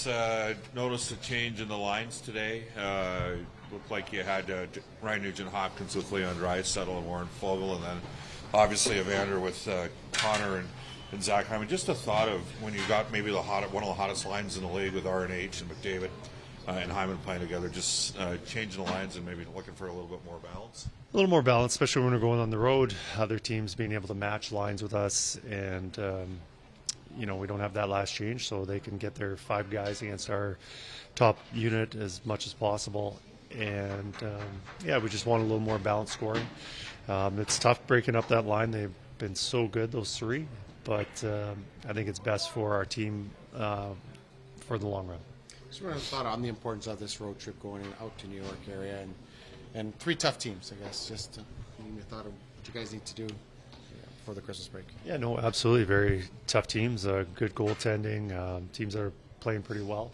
Kris, noticed a change in the lines today. Looked like you had Ryan Nugent-Hopkins with Leon Draisaitl and Warren Foegele, and then obviously Evander with Connor and Zach Hyman. Just a thought of when you got maybe one of the hottest lines in the league with RNH and McDavid and Hyman playing together, just changing the lines and maybe looking for a little bit more balance. A little more balance, especially when we're going on the road. Other teams being able to match lines with us, and we don't have that last change, so they can get their 5 guys against our top unit as much as possible. And we just want a little more balanced scoring. It's tough breaking up that line. They've been so good, those 3, but I think it's best for our team for the long run. Just want to thought on the importance of this road trip going out to New York area and 3 tough teams, I guess. Just your thought of what you guys need to do for the Christmas break. Yeah, no, absolutely. Very tough teams, good goaltending, teams that are playing pretty well.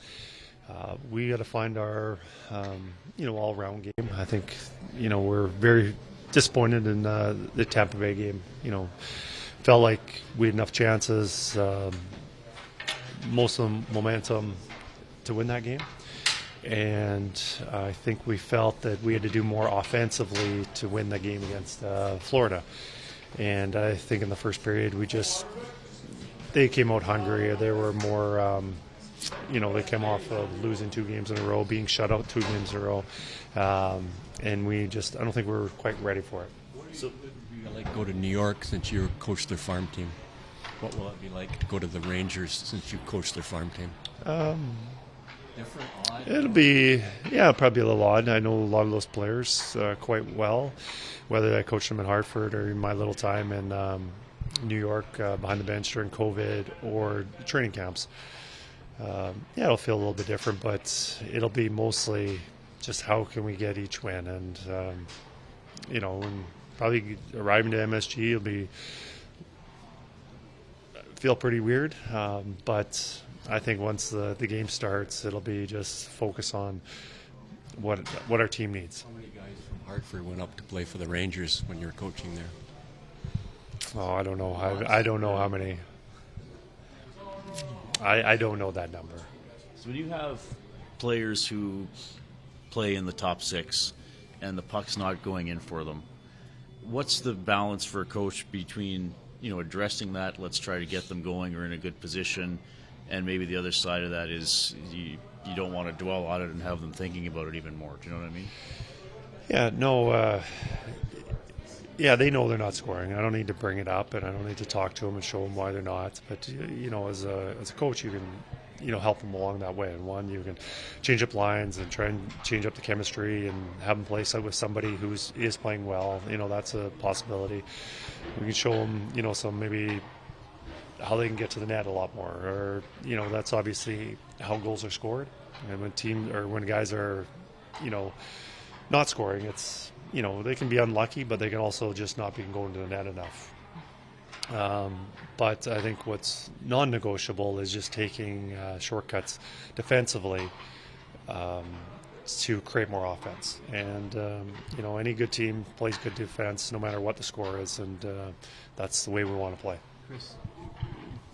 We got to find our, all-round game. I think, we're very disappointed in the Tampa Bay game. Felt like we had enough chances, most of them momentum to win that game. And I think we felt that we had to do more offensively to win the game against Florida. And I think in the first period, they came out hungry. They were more, they came off of losing 2 games in a row, being shut out 2 games in a row. And I don't think we were quite ready for it. So, go to New York since you coached their farm team. What will it be like to go to the Rangers since you coached their farm team? Different, odd? It'll be, probably a little odd. I know a lot of those players quite well, whether I coached them in Hartford or in my little time in New York behind the bench during COVID or training camps. It'll feel a little bit different, but it'll be mostly just how can we get each win. And, when probably arriving to MSG, it'll feel pretty weird, but I think once the game starts, it'll be just focus on what our team needs. How many guys from Hartford went up to play for the Rangers when you were coaching there? Oh, I don't know. I don't know how many. I don't know that number. So when you have players who play in the top 6 and the puck's not going in for them, what's the balance for a coach between addressing that, let's try to get them going or in a good position, and maybe the other side of that is you don't want to dwell on it and have them thinking about it even more. Do you know what I mean? Yeah, no. They know they're not scoring. I don't need to bring it up, and I don't need to talk to them and show them why they're not. But as a coach, you can help them along that way. And one, you can change up lines and try and change up the chemistry and have them play with somebody who is playing well. That's a possibility. We can show them, some maybe how they can get to the net a lot more, or that's obviously how goals are scored. And when guys are not scoring, it's they can be unlucky, but they can also just not be going to the net enough. But I think what's non-negotiable is just taking shortcuts defensively to create more offense. And any good team plays good defense no matter what the score is, and that's the way we want to play. Kris,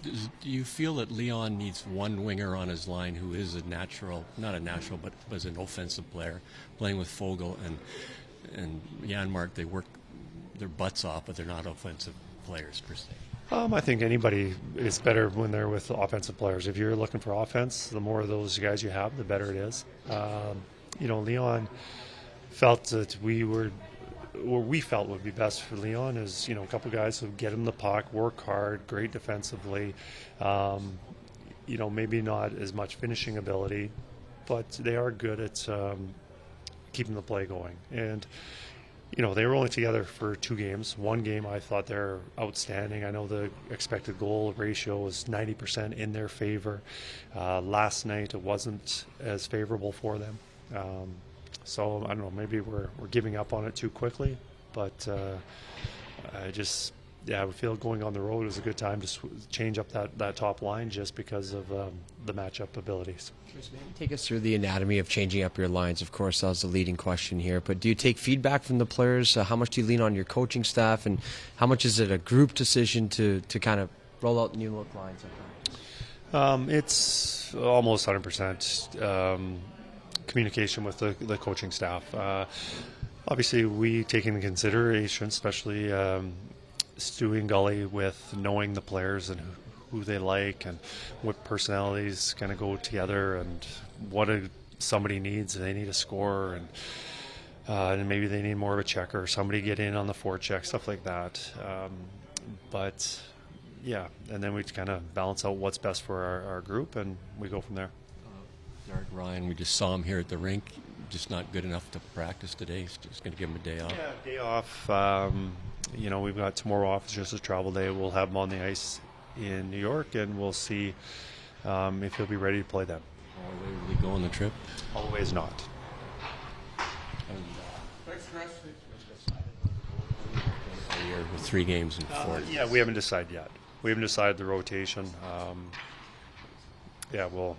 do you feel that Leon needs one winger on his line who is not a natural, but was an offensive player, playing with Foegele and Janmark? They work their butts off, but they're not offensive players per se. I think anybody is better when they're with offensive players. If you're looking for offense, the more of those guys you have, the better it is. Leon felt that what we felt would be best for Leon is, a couple guys who get him the puck, work hard, great defensively, maybe not as much finishing ability, but they are good at keeping the play going. And, they were only together for 2 games. 1 game, I thought they're outstanding. I know the expected goal ratio was 90% in their favor. Last night, it wasn't as favorable for them. So I don't know, maybe we're giving up on it too quickly, but I would feel going on the road is a good time to change up that top line just because of the matchup abilities. Kris, maybe take us through the anatomy of changing up your lines. Of course, that was the leading question here, but do you take feedback from the players? How much do you lean on your coaching staff, and how much is it a group decision to kind of roll out new look lines like that? It's almost 100% communication with the coaching staff. Obviously, we take into consideration, especially Stewie and Gully, with knowing the players and who they like and what personalities kind of go together and what somebody needs. They need a score and maybe they need more of a checker, somebody get in on the forecheck, stuff like that. But yeah, and then we kind of balance out what's best for our group, and we go from there. Guard Ryan, we just saw him here at the rink, just not good enough to practice today. He's just going to give him a day off. Yeah, day off. We've got tomorrow off. It's just a travel day. We'll have him on the ice in New York, and we'll see if he'll be ready to play then. All the way will he go on the trip? All the way is not. A year with 3 games in 4. Yeah, we haven't decided yet. We haven't decided the rotation. We'll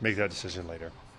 make that decision later.